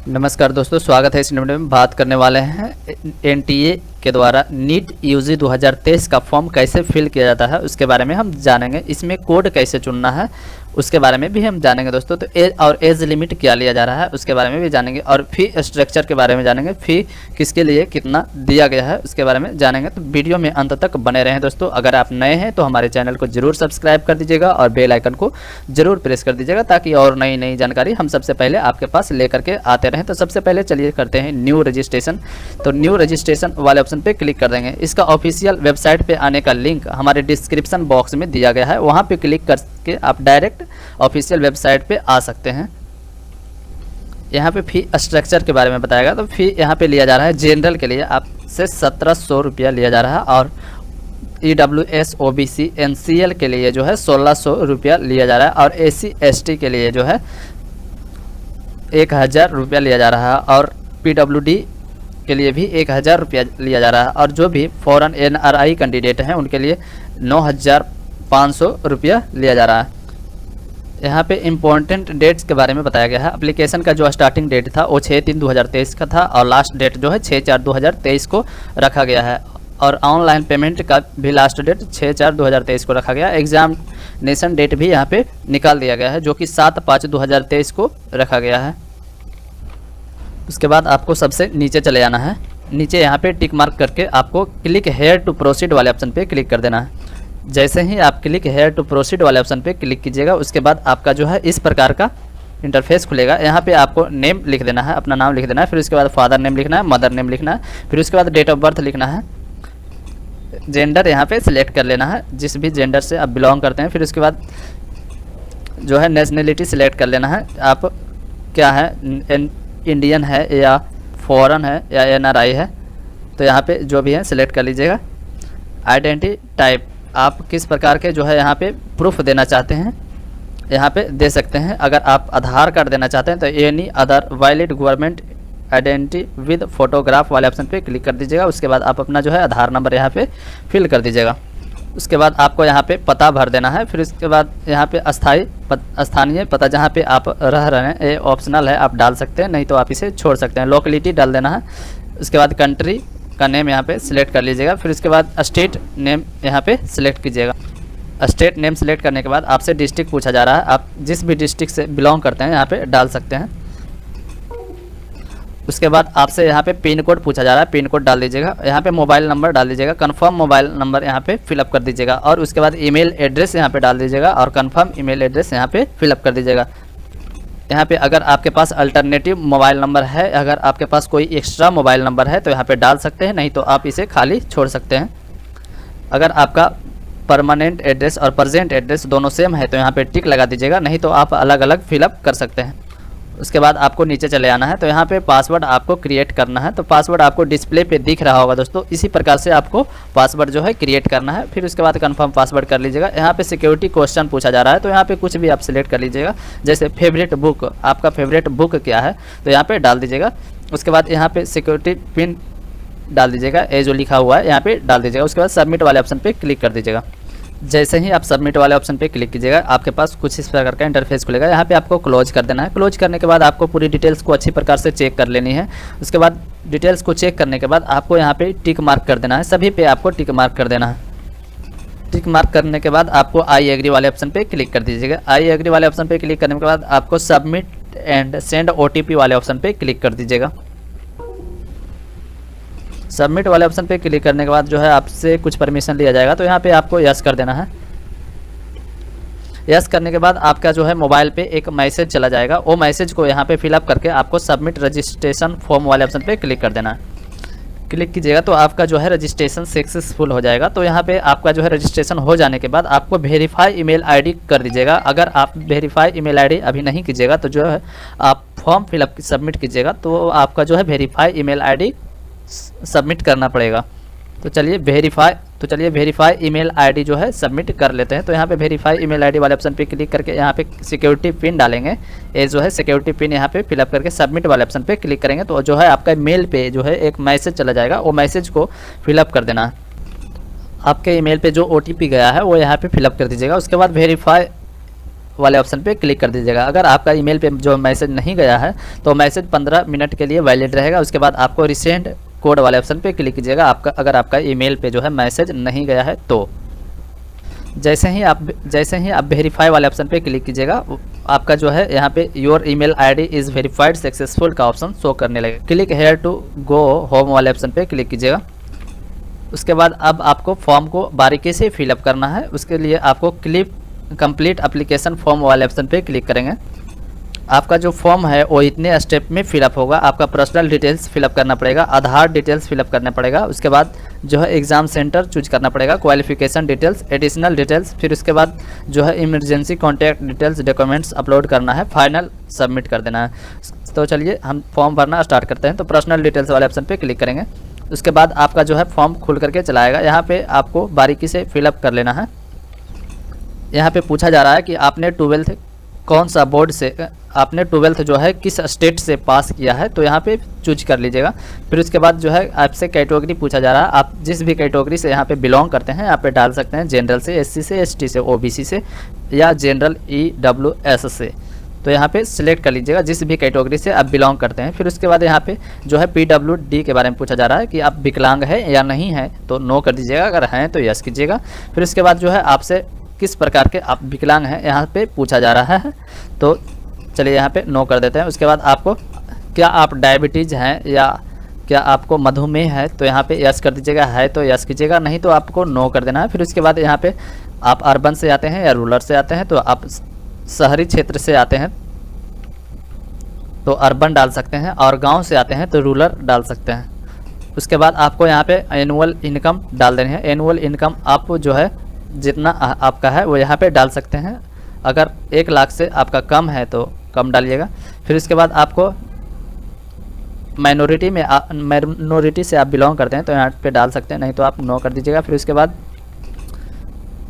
नमस्कार दोस्तों, स्वागत है। इस वीडियो में बात करने वाले हैं एनटीए के द्वारा नीट यूजी 2023 का फॉर्म कैसे फिल किया जाता है उसके बारे में हम जानेंगे। इसमें कोड कैसे चुनना है उसके बारे में भी हम जानेंगे दोस्तों। तो एज लिमिट क्या लिया जा रहा है उसके बारे में भी जानेंगे और फी स्ट्रक्चर के बारे में जानेंगे। फ़ी किसके लिए कितना दिया गया है उसके बारे में जानेंगे। तो वीडियो में अंत तक बने रहें दोस्तों। अगर आप नए हैं तो हमारे चैनल को जरूर सब्सक्राइब कर दीजिएगा और बेल आइकन को जरूर प्रेस कर दीजिएगा ताकि और नई जानकारी हम सबसे पहले आपके पास लेकर के आते रहें। तो सबसे पहले चलिए करते हैं न्यू रजिस्ट्रेशन। तो न्यू रजिस्ट्रेशन वाले ऑप्शन पे क्लिक कर देंगे। इसका ऑफिशियल वेबसाइट पे आने का लिंक हमारे डिस्क्रिप्शन बॉक्स में दिया गया है, वहाँ पे क्लिक करके आप डायरेक्ट ऑफिशियल वेबसाइट पे आ सकते हैं। यहाँ पे फी स्ट्रक्चर के बारे में बताएगा। तो फी यहाँ पे लिया जा रहा है जनरल के लिए आपसे 1700 रुपया लिया जा रहा है और EWS OBC NCL के लिए जो है 1600 रुपया लिया जा रहा है और SC ST के लिए जो है 1000 रुपया लिया जा रहा है और PWD के लिए भी 1000 रुपया लिया जा रहा है और जो भी फॉरेन NRI कैंडिडेट हैं उनके लिए 9500 रुपया लिया जा रहा है। यहाँ पे इम्पोर्टेंट डेट्स के बारे में बताया गया है। एप्लीकेशन का जो स्टार्टिंग डेट था वो 6/3/2023 का था और लास्ट डेट जो है 6/4/2023 को रखा गया है और ऑनलाइन पेमेंट का भी लास्ट डेट 6/4/2023 को रखा गया। एग्जामिनेशन डेट भी यहाँ पे निकाल दिया गया है जो कि 7/5/2023 को रखा गया है। उसके बाद आपको सबसे नीचे चले जाना है। नीचे यहाँ पे टिक मार्क करके आपको क्लिक हेयर टू प्रोसीड वाले ऑप्शन पे क्लिक कर देना है। जैसे ही आप क्लिक हेयर टू प्रोसीड वाले ऑप्शन पे क्लिक कीजिएगा उसके बाद आपका जो है इस प्रकार का इंटरफेस खुलेगा। यहाँ पे आपको नेम लिख देना है, अपना नाम लिख देना है, फिर उसके बाद फादर नेम लिखना है, मदर नेम लिखना है, फिर उसके बाद डेट ऑफ बर्थ लिखना है। जेंडर यहाँ पे सिलेक्ट कर लेना है, जिस भी जेंडर से आप बिलोंग करते हैं। फिर उसके बाद जो है नेशनलिटी सिलेक्ट कर लेना है, आप क्या है, इंडियन है या फॉरेन है या NRI है, तो यहाँ पे जो भी है सिलेक्ट कर लीजिएगा। आइडेंटिटी टाइप आप किस प्रकार के जो है यहाँ पे प्रूफ देना चाहते हैं यहाँ पे दे सकते हैं। अगर आप आधार कार्ड देना चाहते हैं तो any other valid government identity with photograph वाले ऑप्शन पे क्लिक कर दीजिएगा। उसके बाद आप अपना जो है आधार नंबर यहाँ पे फिल कर दीजिएगा। उसके बाद आपको यहाँ पे पता भर देना है। फिर उसके बाद यहाँ पे स्थानीय पता जहाँ पे आप रह रहे हैं ये ऑप्शनल है, आप डाल सकते हैं, नहीं तो आप इसे छोड़ सकते हैं। लोकेलिटी डाल देना है। उसके बाद कंट्री का नेम यहाँ पे सिलेक्ट कर लीजिएगा। फिर उसके बाद स्टेट नेम यहाँ पे सिलेक्ट कीजिएगा। स्टेट नेम सिलेक्ट करने के बाद आपसे डिस्ट्रिक्ट पूछा जा रहा है, आप जिस भी डिस्ट्रिक्ट से बिलोंग करते हैं यहाँ पे डाल सकते हैं। उसके बाद आपसे यहाँ पे पिन कोड पूछा जा रहा है, पिन कोड डाल दीजिएगा। यहाँ पे मोबाइल नंबर डाल दीजिएगा, कंफर्म मोबाइल नंबर यहाँ पे फिलअप कर दीजिएगा और उसके बाद ईमेल एड्रेस यहाँ पे डाल दीजिएगा और कंफर्म ईमेल एड्रेस यहाँ पे फिलअप कर दीजिएगा। यहाँ पे अगर आपके पास अल्टरनेटिव मोबाइल नंबर है, अगर आपके पास कोई एक्स्ट्रा मोबाइल नंबर है तो यहाँ पे डाल सकते हैं, नहीं तो आप इसे खाली छोड़ सकते हैं। अगर आपका परमानेंट एड्रेस और प्रेजेंट एड्रेस दोनों सेम है तो यहाँ पे टिक लगा दीजिएगा, नहीं तो आप अलग अलग फिलअप कर सकते हैं। उसके बाद आपको नीचे चले आना है। तो यहाँ पे पासवर्ड आपको क्रिएट करना है। तो पासवर्ड आपको डिस्प्ले पे दिख रहा होगा दोस्तों, इसी प्रकार से आपको पासवर्ड जो है क्रिएट करना है। फिर उसके बाद कंफर्म पासवर्ड कर लीजिएगा। यहाँ पे सिक्योरिटी क्वेश्चन पूछा जा रहा है तो यहाँ पे कुछ भी आप सिलेक्ट कर लीजिएगा, जैसे फेवरेट बुक, आपका फेवरेट बुक क्या है तो यहाँ पे डाल दीजिएगा। उसके बाद यहाँ पे सिक्योरिटी पिन डाल दीजिएगा, ये जो लिखा हुआ है यहाँ पे डाल दीजिएगा। उसके बाद सबमिट वाले ऑप्शन पे क्लिक कर दीजिएगा। जैसे ही आप सबमिट वाले ऑप्शन पे क्लिक कीजिएगा आपके पास कुछ इस प्रकार का इंटरफेस खुलेगा। यहाँ पे आपको क्लोज कर देना है। क्लोज करने के बाद आपको पूरी डिटेल्स को अच्छी प्रकार से चेक कर लेनी है। उसके बाद डिटेल्स को चेक करने के बाद आपको यहाँ पे टिक मार्क कर देना है, सभी पे आपको टिक मार्क कर देना है। टिक मार्क करने के बाद आपको आई एग्री वाले ऑप्शन पे क्लिक कर दीजिएगा। आई एग्री वाले ऑप्शन पे क्लिक करने के बाद आपको सबमिट एंड सेंड OTP वाले ऑप्शन पे क्लिक कर दीजिएगा। सबमिट वाले ऑप्शन पे क्लिक करने के बाद जो है आपसे कुछ परमिशन लिया जाएगा, तो यहाँ पे आपको यस कर देना है। यस करने के बाद आपका जो है मोबाइल पे एक मैसेज चला जाएगा, वो मैसेज को यहाँ पे फिलअप करके आपको सबमिट रजिस्ट्रेशन फॉर्म वाले ऑप्शन पे क्लिक कर देना है। क्लिक कीजिएगा तो आपका जो है रजिस्ट्रेशन सक्सेसफुल हो जाएगा। तो यहाँ पे आपका जो है रजिस्ट्रेशन हो जाने के बाद आपको वेरीफाई ईमेल ID कर दीजिएगा। अगर आप वेरीफाई ईमेल ID अभी नहीं कीजिएगा तो जो है आप फॉर्म फिलअप सबमिट कीजिएगा तो आपका जो है वेरीफाई ईमेल ID सबमिट करना पड़ेगा। तो चलिए वेरीफाई ईमेल ID जो है सबमिट कर लेते हैं। तो यहाँ पे वेरीफाई ईमेल ID वाले ऑप्शन पे क्लिक करके यहाँ पे सिक्योरिटी पिन डालेंगे, ये जो है सिक्योरिटी पिन यहाँ पे फिलअप करके सबमिट वाले ऑप्शन पे क्लिक करेंगे तो जो है आपका मेल पे जो है एक मैसेज चला जाएगा, वो मैसेज को फिलअप कर देना है। आपके ईमेल पे जो OTP गया है वो यहाँ पे फिलअप कर दीजिएगा। उसके बाद वेरीफाई वाले ऑप्शन पे क्लिक कर दीजिएगा। अगर आपका ईमेल पे जो मैसेज नहीं गया है तो मैसेज 15 मिनट के लिए वैलिड रहेगा। उसके बाद आपको रिसेंड कोड वाले ऑप्शन पे क्लिक कीजिएगा, अगर आपका ईमेल पे जो है मैसेज नहीं गया है तो। जैसे ही आप वेरीफाई वाले ऑप्शन पे क्लिक कीजिएगा, आपका जो है यहाँ पे your email ID is verified successful का ऑप्शन शो करने लगेगा। Click here to go home वाले ऑप्शन पे क्लिक कीजिएगा। उसके बाद अब आपको फॉर्म को बारीकी से फिलअप करना है। उसके लिए आपको कंप्लीट एप्लीकेशन फॉर्म वाले ऑप्शन पे क्लिक करेंगे। आपका जो फॉर्म है वो इतने स्टेप में फिलअप होगा। आपका पर्सनल डिटेल्स फिलअप करना पड़ेगा, आधार डिटेल्स फिलअप करना पड़ेगा, उसके बाद जो है एग्ज़ाम सेंटर चूज करना पड़ेगा, क्वालिफिकेशन डिटेल्स, एडिशनल डिटेल्स, फिर उसके बाद जो है emergency contact details, documents upload करना है, फाइनल सबमिट कर देना है। तो चलिए हम फॉर्म भरना स्टार्ट करते हैं। तो पर्सनल डिटेल्स वाले ऑप्शन पर क्लिक करेंगे। उसके बाद आपका जो है फॉर्म खुल करके चलाएगा। यहाँ पे आपको बारीकी से फिलअप कर लेना है। यहाँ पे पूछा जा रहा है कि आपने 12th कौन सा बोर्ड से, आपने 12th जो है किस स्टेट से पास किया है, तो यहाँ पे चूज कर लीजिएगा। फिर उसके बाद जो है आपसे कैटेगरी पूछा जा रहा है। आप जिस भी कैटेगरी से यहाँ पे बिलोंग करते हैं यहाँ पे डाल सकते हैं, जनरल से, SC से, ST से, OBC से या जनरल EWS से। तो यहाँ पे सिलेक्ट कर लीजिएगा जिस भी कैटेगरी से आप बिलोंग करते हैं। फिर उसके बाद यहाँ पे जो है PWD के बारे में पूछा जा रहा है कि आप विकलांग है या नहीं है, तो नो कर दीजिएगा, अगर हैं तो यस कीजिएगा। फिर उसके बाद जो है आपसे किस प्रकार के आप विकलांग हैं यहाँ पे पूछा जा रहा है, तो चलिए यहाँ पे नो कर देते हैं। उसके बाद आपको क्या आप डायबिटीज़ हैं या क्या आपको मधुमेह है, तो यहाँ पे यस कर दीजिएगा, है तो यस कीजिएगा, नहीं तो आपको नो कर देना है। फिर उसके बाद यहाँ पे आप अर्बन से आते हैं या रूरल से आते हैं, तो आप शहरी क्षेत्र से आते हैं तो अर्बन डाल सकते हैं, और गांव से आते हैं तो रूरल डाल सकते हैं। उसके बाद आपको यहाँ पे एनुअल इनकम डाल देनी है। एनुअल इनकम आप जो है जितना आपका है वो यहाँ पे डाल सकते हैं। अगर 1 लाख से आपका कम है तो कम डालिएगा। फिर उसके बाद आपको माइनॉरिटी से आप बिलोंग करते हैं तो यहाँ पे डाल सकते हैं, नहीं तो आप नो कर दीजिएगा। फिर उसके बाद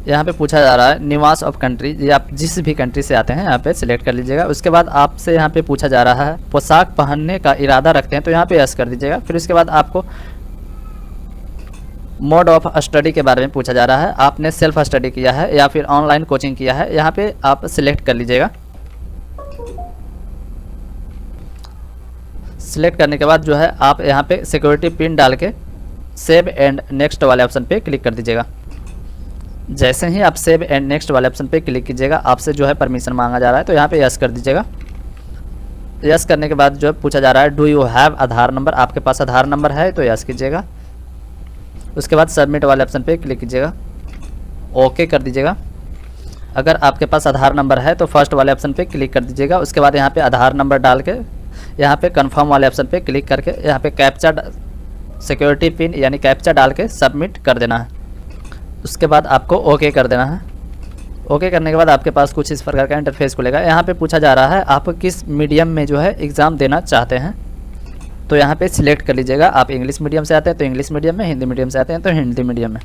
यहाँ पे पूछा जा रहा है निवास ऑफ कंट्री, ये आप जिस भी कंट्री से आते हैं यहाँ पे सिलेक्ट कर लीजिएगा। उसके बाद आपसे यहाँ पे पूछा जा रहा है पोशाक पहनने का इरादा रखते हैं, तो यहाँ पे यस कर दीजिएगा। फिर उसके बाद आपको मोड ऑफ स्टडी के बारे में पूछा जा रहा है, आपने सेल्फ स्टडी किया है या फिर ऑनलाइन कोचिंग किया है, यहाँ पे आप सिलेक्ट कर लीजिएगा। सिलेक्ट करने के बाद जो है आप यहाँ पे सिक्योरिटी पिन डाल के सेव एंड नेक्स्ट वाले ऑप्शन पे क्लिक कर दीजिएगा। जैसे ही आप सेव एंड नेक्स्ट वाले ऑप्शन पे क्लिक कीजिएगा, आपसे जो है परमिशन मांगा जा रहा है, तो यहाँ पे यस कर दीजिएगा। यस करने के बाद जो है पूछा जा रहा है do you have Aadhaar number, आपके पास आधार नंबर है तो यस कीजिएगा। उसके बाद सबमिट वाले ऑप्शन पे क्लिक कीजिएगा, ओके कर दीजिएगा। अगर आपके पास आधार नंबर है तो फर्स्ट वाले ऑप्शन पे क्लिक कर दीजिएगा। उसके बाद यहाँ पे आधार नंबर डाल के यहाँ पे कन्फर्म वाले ऑप्शन पे क्लिक करके यहाँ पे कैप्चा सिक्योरिटी पिन यानी कैप्चा डाल के सबमिट कर देना है। उसके बाद आपको ओके कर देना है। ओके करने के बाद आपके पास कुछ इस प्रकार का इंटरफेस खुलेगा। यहाँ पे पूछा जा रहा है आप किस मीडियम में जो है एग्ज़ाम देना चाहते हैं, तो यहाँ पे सिलेक्ट कर लीजिएगा। आप इंग्लिश मीडियम से आते हैं तो इंग्लिश मीडियम में, हिंदी मीडियम से आते हैं तो हिंदी मीडियम में।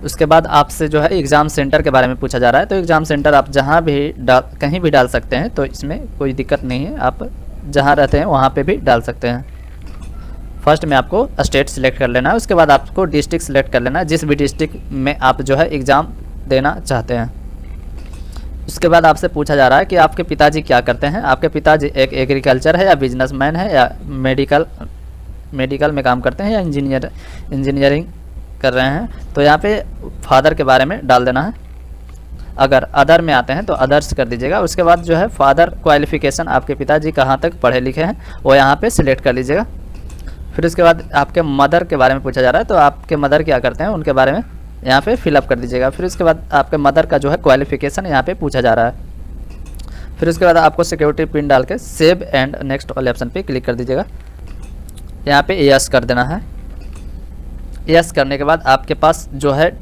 उसके बाद आपसे जो है एग्ज़ाम सेंटर के बारे में पूछा जा रहा है, तो एग्ज़ाम सेंटर आप जहाँ भी कहीं भी डाल सकते हैं, तो इसमें कोई दिक्कत नहीं है, आप जहाँ रहते हैं वहाँ पे भी डाल सकते हैं। फर्स्ट में आपको स्टेट सिलेक्ट कर लेना है, उसके बाद आपको डिस्ट्रिक्ट सिलेक्ट कर लेना है, जिस भी डिस्ट्रिक्ट में आप जो है एग्ज़ाम देना चाहते हैं। उसके बाद आपसे पूछा जा रहा है कि आपके पिताजी क्या करते हैं। आपके पिताजी एक एग्रीकल्चर है या बिजनेसमैन है या मेडिकल में काम करते हैं या इंजीनियरिंग कर रहे हैं, तो यहाँ पे फादर के बारे में डाल देना है। अगर अदर में आते हैं तो अदर्स कर दीजिएगा। उसके बाद जो है फादर क्वालिफिकेशन, आपके पिताजी कहाँ तक पढ़े लिखे हैं वो यहाँ पे सिलेक्ट कर लीजिएगा। फिर उसके बाद आपके मदर के बारे में पूछा जा रहा है, तो आपके मदर क्या करते हैं उनके बारे में यहाँ पे फिलअप कर दीजिएगा। फिर उसके बाद आपके मदर का जो है क्वालिफिकेशन यहाँ पे पूछा जा रहा है। फिर उसके बाद आपको सिक्योरिटी पिन डाल के सेव एंड नेक्स्ट वाले ऑप्शन पे क्लिक कर दीजिएगा। यहाँ पे यस कर देना है। यस करने के बाद आपके पास जो है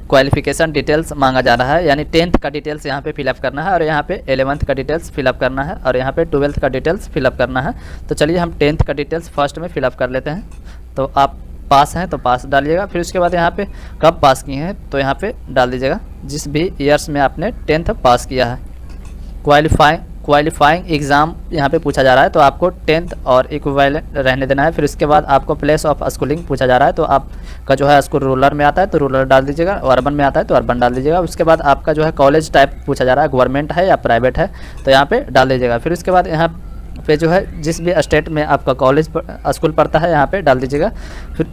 क्वालिफिकेशन डिटेल्स मांगा जा रहा है, यानी 10th का डिटेल्स यहाँ पे फिलअप करना है और यहाँ पे 11th का डिटेल्स फिलअप करना है और यहाँ पे 12th का डिटेल्स फिलअप करना है। तो चलिए हम 10th का डिटेल्स फर्स्ट में फिलअप कर लेते हैं। तो आप पास हैं तो पास डालिएगा। फिर उसके बाद यहाँ पे कब पास किए हैं तो यहाँ पे डाल दीजिएगा, जिस भी ईयर्स में आपने 10th पास किया है। क्वालिफाइंग एग्ज़ाम यहाँ पे पूछा जा रहा है, तो आपको 10th और इक्विवेलेंट रहने देना है। फिर उसके बाद आपको प्लेस ऑफ स्कूलिंग पूछा जा रहा है, तो आपका जो है स्कूल रूरल में आता है तो रूरल डाल दीजिएगा, अर्बन में आता है तो अर्बन डाल दीजिएगा। उसके बाद आपका जो है कॉलेज टाइप पूछा जा रहा है, गवर्नमेंट है या प्राइवेट है, तो यहाँ पे डाल दीजिएगा। फिर उसके बाद यहाँ पे जो है जिस भी स्टेट में आपका कॉलेज स्कूल पड़ता है यहाँ पे डाल दीजिएगा। फिर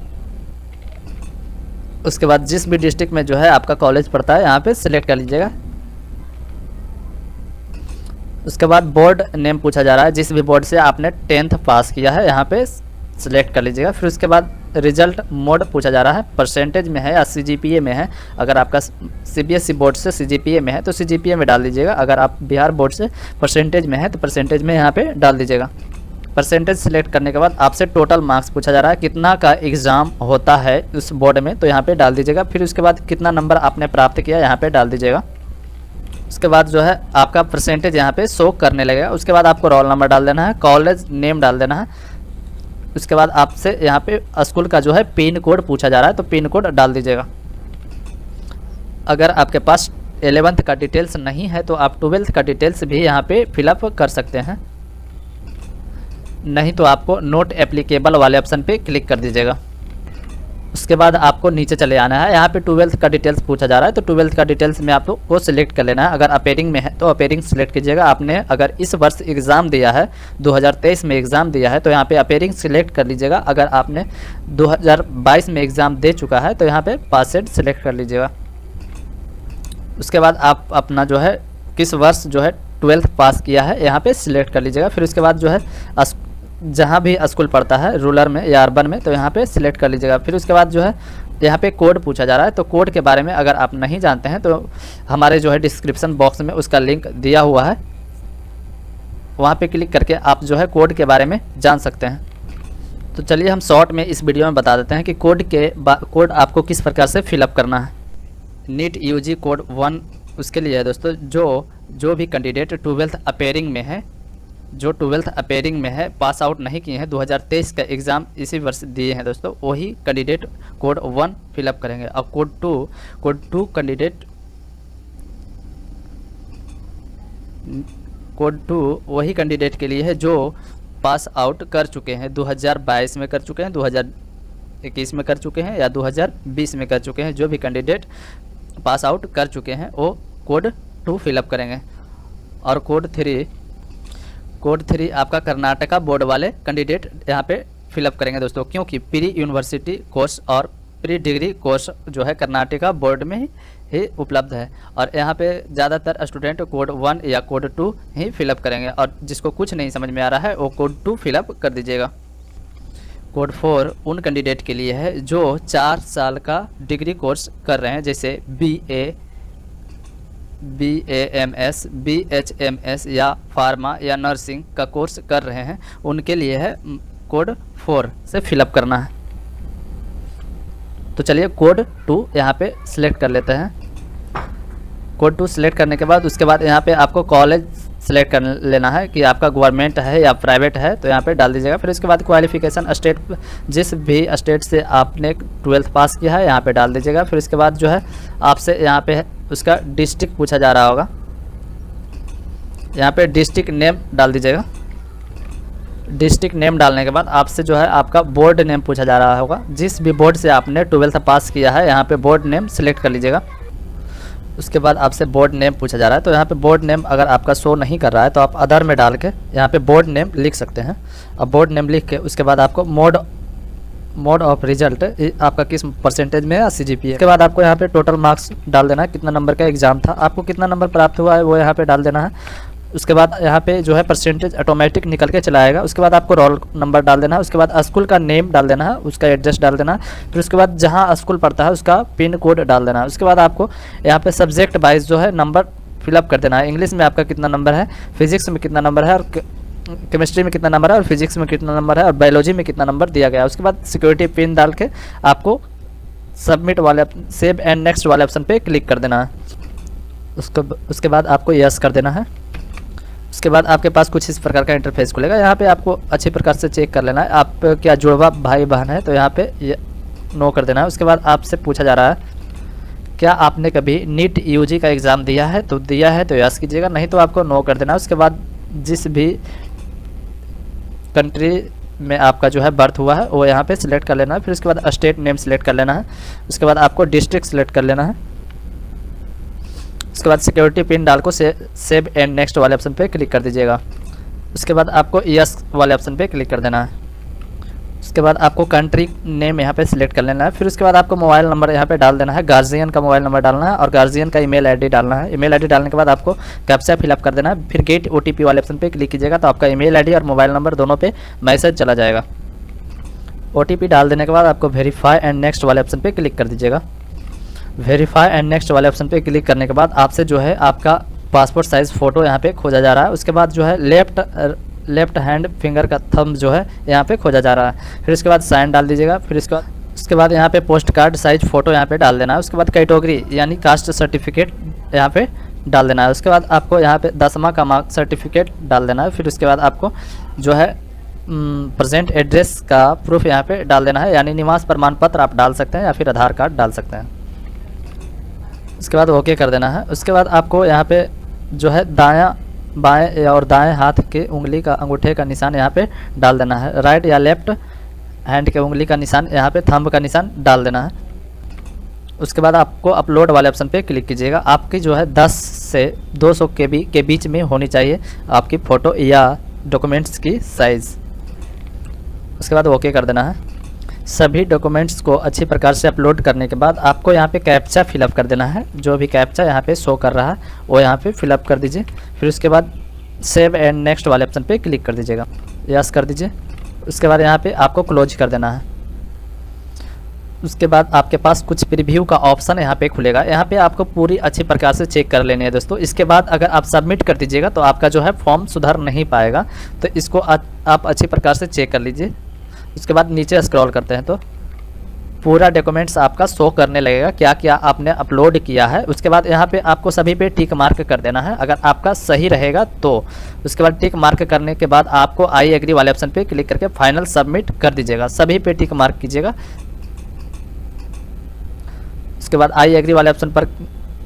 उसके बाद जिस भी डिस्ट्रिक्ट में जो है आपका कॉलेज पड़ता है यहाँ पे सिलेक्ट कर लीजिएगा। उसके बाद बोर्ड नेम पूछा जा रहा है, जिस भी बोर्ड से आपने 10th पास किया है यहाँ पे सिलेक्ट कर लीजिएगा। फिर उसके बाद रिजल्ट मोड पूछा जा रहा है, परसेंटेज में है या CGPA में है। अगर आपका CBSE बोर्ड से CGPA में है तो CGPA में डाल दीजिएगा। अगर आप बिहार बोर्ड से परसेंटेज में है तो परसेंटेज में यहाँ पे डाल दीजिएगा। परसेंटेज सिलेक्ट करने के बाद आपसे टोटल मार्क्स पूछा जा रहा है, कितना का एग्ज़ाम होता है उस बोर्ड में, तो यहाँ पे डाल दीजिएगा। फिर उसके बाद कितना नंबर आपने प्राप्त किया यहाँ पे डाल दीजिएगा। उसके बाद जो है आपका परसेंटेज यहाँ पे शो करने लगेगा। उसके बाद आपको रोल नंबर डाल देना है, कॉलेज नेम डाल देना है। उसके बाद आपसे यहाँ पे स्कूल का जो है पिन कोड पूछा जा रहा है, तो पिन कोड डाल दीजिएगा। अगर आपके पास 11th का डिटेल्स नहीं है तो आप 12th का डिटेल्स भी यहाँ पे फिलअप कर सकते हैं, नहीं तो आपको नोट एप्लीकेबल वाले ऑप्शन पे क्लिक कर दीजिएगा। उसके बाद आपको नीचे चले आना है, यहाँ पे 12th का डिटेल्स पूछा जा रहा है, तो 12th का डिटेल्स में आपको सिलेक्ट कर लेना है। अगर अपेयरिंग में है तो अपेयरिंग सिलेक्ट कीजिएगा। आपने अगर इस वर्ष एग्ज़ाम दिया है, 2023 में एग्ज़ाम दिया है, तो यहाँ पे अपेयरिंग सिलेक्ट कर लीजिएगा। अगर आपने 2022 में एग्ज़ाम दे चुका है तो यहाँ पे पासेड सिलेक्ट कर लीजिएगा। उसके बाद आप अपना जो है किस वर्ष जो है 12th पास किया है यहाँ पे सिलेक्ट कर लीजिएगा। फिर उसके बाद जो है जहाँ भी स्कूल पड़ता है रूरल में या अर्बन में तो यहाँ पे सिलेक्ट कर लीजिएगा। फिर उसके बाद जो है यहाँ पे कोड पूछा जा रहा है, तो कोड के बारे में अगर आप नहीं जानते हैं तो हमारे जो है डिस्क्रिप्शन बॉक्स में उसका लिंक दिया हुआ है, वहाँ पे क्लिक करके आप जो है कोड के बारे में जान सकते हैं। तो चलिए हम शॉर्ट में इस वीडियो में बता देते हैं कि कोड आपको किस प्रकार से फिलअप करना है। नीट UG कोड 1 उसके लिए है दोस्तों, जो भी कैंडिडेट 12th अपेयरिंग में है, जो 12th अपेयरिंग में है, पास आउट नहीं किए हैं, 2023 का एग्ज़ाम इसी वर्ष दिए हैं दोस्तों, वही कैंडिडेट कोड 1 फिलअप करेंगे। अब कोड 2 कैंडिडेट कोड 2 वही कैंडिडेट के लिए है जो पास आउट कर चुके हैं, 2022 में कर चुके हैं, 2021 में कर चुके हैं या 2020 में कर चुके हैं। जो भी कैंडिडेट पास आउट कर चुके हैं वो कोड 2 फिलअप करेंगे। और कोड 3 आपका कर्नाटका बोर्ड वाले कैंडिडेट यहाँ पे फिलअप करेंगे दोस्तों, क्योंकि प्री यूनिवर्सिटी कोर्स और प्री डिग्री कोर्स जो है कर्नाटका बोर्ड में ही उपलब्ध है। और यहाँ पे ज़्यादातर स्टूडेंट कोड 1 या कोड 2 ही फिलअप करेंगे, और जिसको कुछ नहीं समझ में आ रहा है वो कोड 2 फिलअप कर दीजिएगा। कोड 4 उन कैंडिडेट के लिए है जो 4 साल का डिग्री कोर्स कर रहे हैं, जैसे BAMS, BHMS या फार्मा या नर्सिंग का कोर्स कर रहे हैं, उनके लिए है कोड 4 से फिलअप करना है। तो चलिए कोड 2 यहाँ पे सिलेक्ट कर लेते हैं। कोड 2 सिलेक्ट करने के बाद उसके बाद यहाँ पे आपको कॉलेज सिलेक्ट कर लेना है कि आपका गवर्नमेंट है या प्राइवेट है, तो यहाँ पे डाल दीजिएगा। फिर उसके बाद क्वालिफिकेशन स्टेट, जिस भी स्टेट से आपने 12th पास किया है यहाँ पे डाल दीजिएगा। फिर उसके बाद जो है आपसे यहाँ पे उसका डिस्ट्रिक्ट पूछा जा रहा होगा, यहाँ पे डिस्ट्रिक्ट नेम डाल दीजिएगा। डिस्ट्रिक्ट नेम डालने के बाद आपसे जो है आपका बोर्ड नेम पूछा जा रहा होगा, जिस भी बोर्ड से आपने 12th पास किया है यहाँ पे बोर्ड नेम सिलेक्ट कर लीजिएगा। उसके बाद आपसे बोर्ड नेम पूछा जा रहा है, तो यहाँ पे बोर्ड नेम अगर आपका शो नहीं कर रहा है तो आप अदर में डाल के यहाँ पे बोर्ड नेम लिख सकते हैं। अब बोर्ड नेम लिख के उसके बाद आपको मोड ऑफ रिजल्ट आपका किस परसेंटेज में है, CGPA। उसके बाद आपको यहाँ पे टोटल मार्क्स डाल देना है, कितना नंबर का एग्ज़ाम था, आपको कितना नंबर प्राप्त हुआ है वो यहाँ पे डाल देना है। उसके बाद यहाँ पे जो है परसेंटेज ऑटोमेटिक निकल के चला आएगा। उसके बाद आपको रोल नंबर डाल देना है, उसके बाद स्कूल का नेम डाल देना है, उसका एड्रेस डाल देना है। फिर उसके बाद जहाँ स्कूल पढ़ता है उसका पिन कोड डाल देना है। उसके बाद आपको यहाँ पे सब्जेक्ट वाइज जो है नंबर फिलअप कर देना है। इंग्लिश में आपका कितना नंबर है, फिजिक्स में कितना नंबर है, और केमिस्ट्री में कितना नंबर है, और फिजिक्स में कितना नंबर है, और बायोलॉजी में कितना नंबर दिया गया है। उसके बाद सिक्योरिटी पिन डाल के आपको सबमिट वाले सेव एंड नेक्स्ट वाले ऑप्शन पे क्लिक कर देना है। उसके बाद आपको यस कर देना है। उसके बाद आपके पास कुछ इस प्रकार का इंटरफेस खुलेगा। यहाँ पे आपको अच्छी प्रकार से चेक कर लेना है आप क्या जुड़वा भाई बहन है, तो यहाँ पे नो कर देना है। उसके बाद आपसे पूछा जा रहा है क्या आपने कभी नीट UG का एग्ज़ाम दिया है, तो दिया है तो यस कीजिएगा, नहीं तो आपको नो कर देना है। उसके बाद जिस भी कंट्री में आपका जो है बर्थ हुआ है वो यहाँ पे सिलेक्ट कर लेना है। फिर उसके बाद स्टेट नेम सिलेक्ट कर लेना है। उसके बाद आपको डिस्ट्रिक्ट सिलेक्ट कर लेना है। उसके बाद सिक्योरिटी पिन डाल को सेव एंड नेक्स्ट वाले ऑप्शन पे क्लिक कर दीजिएगा। उसके बाद आपको यस वाले ऑप्शन पे क्लिक कर देना है। उसके बाद आपको कंट्री नेम यहाँ पे सिलेक्ट कर लेना है। फिर उसके बाद आपको मोबाइल नंबर यहाँ पे डाल देना है, गार्जियन का मोबाइल नंबर डालना है और गार्जियन का ईमेल आईडी डालना है। ईमेल आईडी डालने के बाद आपको कैप्चा फिलअप कर देना है। फिर गेट ओटीपी वाले ऑप्शन पे क्लिक कीजिएगा तो आपका ईमेल आईडी और मोबाइल नंबर दोनों पे मैसेज चला जाएगा। ओटीपी डाल देने के बाद आपको वेरीफाई एंड नेक्स्ट वाले ऑप्शन पे क्लिक कर दीजिएगा। वेरीफाई एंड नेक्स्ट वाले ऑप्शन पे क्लिक करने के बाद आपसे जो है आपका पासपोर्ट साइज़ फ़ोटो यहाँ पे खोजा जा रहा है। उसके बाद जो है लेफ्ट हैंड फिंगर का थंब जो है यहाँ पे खोजा जा रहा है। फिर उसके बाद साइन डाल दीजिएगा। फिर उसके बाद यहाँ पे पोस्ट कार्ड साइज फ़ोटो यहाँ पे डाल देना है। उसके बाद कैटेगरी यानी कास्ट सर्टिफिकेट यहाँ पे डाल देना है। उसके बाद आपको यहाँ पे 10वां का मार्क सर्टिफिकेट डाल देना है। फिर उसके बाद आपको जो है प्रेजेंट एड्रेस का प्रूफ यहाँ पे डाल देना है, यानी निवास प्रमाण पत्र आप डाल सकते हैं या फिर आधार कार्ड डाल सकते हैं। उसके बाद ओके कर देना है। उसके बाद आपको यहाँ पे जो है बाएं और दाएं हाथ के उंगली का अंगूठे का निशान यहाँ पे डाल देना है। राइट या लेफ्ट हैंड के उंगली का निशान यहाँ पे थंब का निशान डाल देना है। उसके बाद आपको अपलोड वाले ऑप्शन पे क्लिक कीजिएगा। आपकी जो है 10 से 200 KB के बीच में होनी चाहिए आपकी फ़ोटो या डॉक्यूमेंट्स की साइज़। उसके बाद ओके कर देना है। सभी डॉक्यूमेंट्स को अच्छी प्रकार से अपलोड करने के बाद आपको यहाँ पे कैप्चा फिलअप कर देना है। जो भी कैप्चा यहाँ पे शो कर रहा है वो यहाँ पे फिलअप कर दीजिए। फिर उसके बाद सेव एंड नेक्स्ट वाले ऑप्शन पे क्लिक कर दीजिएगा, यस कर दीजिए। उसके बाद यहाँ पे आपको क्लोज कर देना है। उसके बाद आपके पास कुछ प्रीव्यू का ऑप्शन यहाँ पे खुलेगा। यहाँ पे आपको पूरी अच्छी प्रकार से चेक कर लेनी है दोस्तों। इसके बाद अगर आप सबमिट कर दीजिएगा तो आपका जो है फॉर्म सुधर नहीं पाएगा, तो इसको आप अच्छी प्रकार से चेक कर लीजिए। उसके बाद नीचे स्क्रॉल करते हैं तो पूरा डॉक्यूमेंट्स आपका शो करने लगेगा क्या क्या आपने अपलोड किया है। उसके बाद यहाँ पे आपको सभी पे टिक मार्क कर देना है अगर आपका सही रहेगा तो। उसके बाद टिक मार्क करने के बाद आपको आई एग्री वाले ऑप्शन पे क्लिक करके फाइनल सबमिट कर दीजिएगा। सभी पे टिक मार्क कीजिएगा। उसके बाद आई एग्री वाले ऑप्शन पर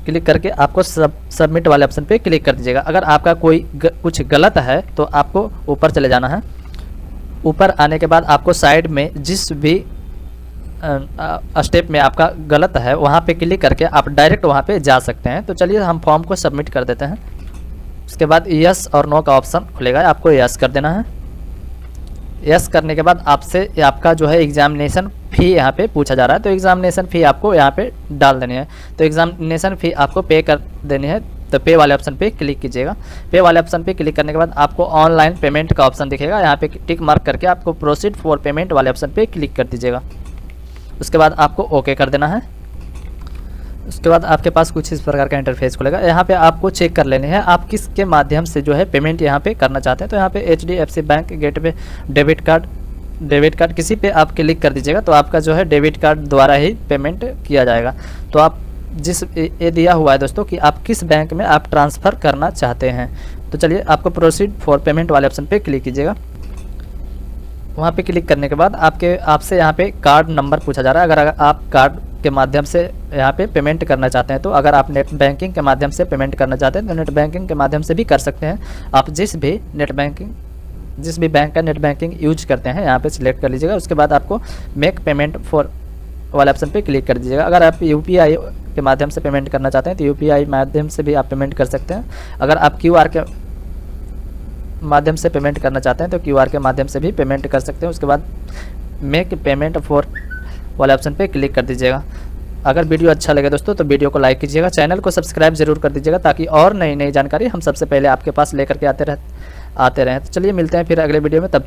क्लिक करके आपको सबमिट वाले ऑप्शन पे क्लिक कर दीजिएगा। अगर आपका कोई कुछ गलत है तो आपको ऊपर चले जाना है। ऊपर आने के बाद आपको साइड में जिस भी स्टेप में आपका गलत है वहाँ पे क्लिक करके आप डायरेक्ट वहाँ पे जा सकते हैं। तो चलिए हम फॉर्म को सबमिट कर देते हैं। उसके बाद यस और नो का ऑप्शन खुलेगा, आपको यस कर देना है। यस करने के बाद आपसे आपका जो है एग्जामिनेशन फ़ी यहाँ पे पूछा जा रहा है, तो एग्जामिनेशन फ़ी आपको यहाँ पे डाल देनी है। तो एग्जामिनेशन फ़ी आपको पे कर देनी है, तो पे वाले ऑप्शन पे क्लिक कीजिएगा। पे वाले ऑप्शन पे क्लिक करने के बाद आपको ऑनलाइन पेमेंट का ऑप्शन दिखेगा, यहाँ पे टिक मार्क करके आपको प्रोसीड फॉर पेमेंट वाले ऑप्शन पे क्लिक कर दीजिएगा। उसके बाद आपको ओके कर देना है। उसके बाद आपके पास कुछ इस प्रकार का इंटरफेस खुलेगा। यहाँ पे आपको चेक कर लेनी है आप किसके माध्यम से जो है पेमेंट यहाँ पे करना चाहते हैं। तो यहाँ पे HDFC bank gateway debit card किसी पे आप क्लिक कर दीजिएगा तो आपका जो है डेबिट कार्ड द्वारा ही पेमेंट किया जाएगा। तो आप जिस ये दिया हुआ है दोस्तों कि आप किस बैंक में आप ट्रांसफ़र करना चाहते हैं। तो चलिए आपको प्रोसीड फॉर पेमेंट वाले ऑप्शन पे क्लिक कीजिएगा। वहाँ पे क्लिक करने के बाद आपसे यहाँ पे कार्ड नंबर पूछा जा रहा है। अगर आप कार्ड के माध्यम से यहाँ पे पेमेंट करना चाहते हैं तो अगर आप नेट बैंकिंग के माध्यम से पेमेंट करना चाहते हैं तो नेट बैंकिंग के माध्यम से भी कर सकते हैं। आप जिस भी बैंक का नेट बैंकिंग यूज करते हैं यहाँ पे सिलेक्ट कर लीजिएगा। उसके बाद आपको मेक पेमेंट फॉर वाले ऑप्शन पे क्लिक कर दीजिएगा। अगर आप UPI के माध्यम से पेमेंट करना चाहते हैं तो UPI माध्यम से भी आप पेमेंट कर सकते हैं। अगर आप QR के माध्यम से पेमेंट करना चाहते हैं तो QR के माध्यम से भी पेमेंट कर सकते हैं। उसके बाद मेक पेमेंट फॉर वाले ऑप्शन पे क्लिक कर दीजिएगा। अगर वीडियो अच्छा लगे दोस्तों तो वीडियो को लाइक कीजिएगा, चैनल को सब्सक्राइब जरूर कर दीजिएगा ताकि और नई जानकारी हम सबसे पहले आपके पास लेकर के आते रहें। तो चलिए मिलते हैं फिर अगले वीडियो में, तब तक